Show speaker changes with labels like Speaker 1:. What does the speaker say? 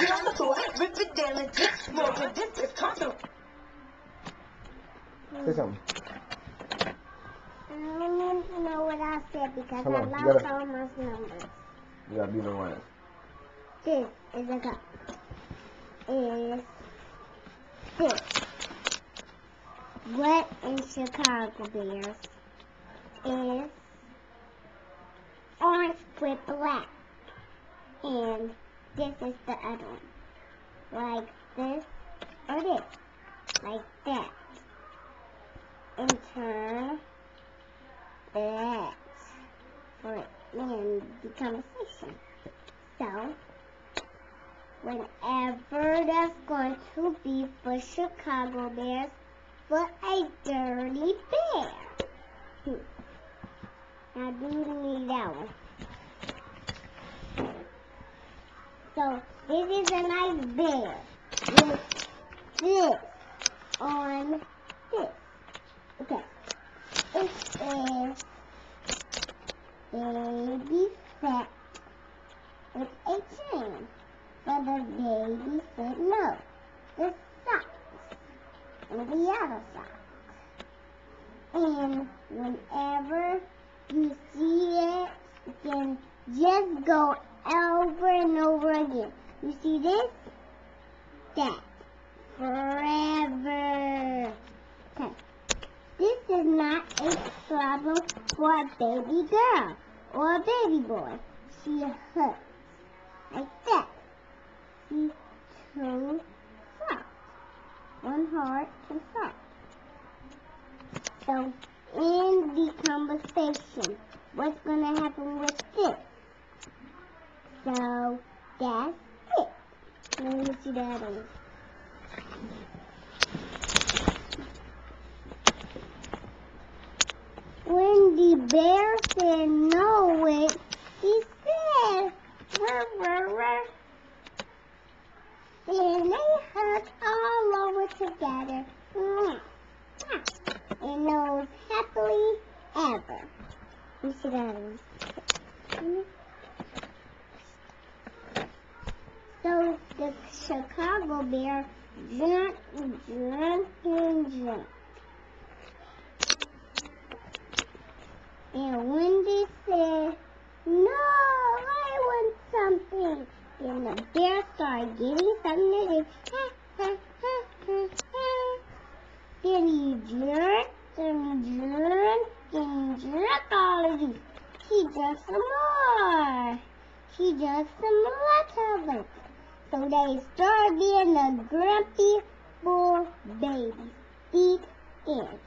Speaker 1: Get on the floor, rip it down, and get more, but this is constant.
Speaker 2: Say something.
Speaker 3: I don't know what I said because
Speaker 2: Come
Speaker 3: I
Speaker 2: on, you
Speaker 3: lost
Speaker 2: gotta-
Speaker 3: all my numbers.
Speaker 2: You gotta be the one.
Speaker 3: This is a cup. Is this. What in Chicago Bears is orange with black. And this is the other one. Like this or this. Like that. And turn that for in the conversation. So, whenever that's going to be for Chicago Bears for a dirty bear. Now do me that one. So, this is a nice bear with this on this. Okay. It is baby fat with a chain. But the baby said no. The socks and the other socks. And whenever you see it, you can just go over and over again. You see this? That. Forever. Okay. This is not a problem for a baby girl or a baby boy. She hurts. Like that. See, two socks. One hard, two soft. So, in the conversation, what's going to happen with this? So, that's it. Let me see the other one. When the bear said no, he said, "Rrr, rrr, rrr." And they hugged all over together. And those happily ever. Let me see the other one. So the Chicago Bear jumped and jumped and jumped. And when they said, "No, I want something," then the bear started getting something to do. Then he jerked and jerked and jerked all of these. He jerked some more. He jerked some more turbans. So they started being the grumpy poor babies. The end.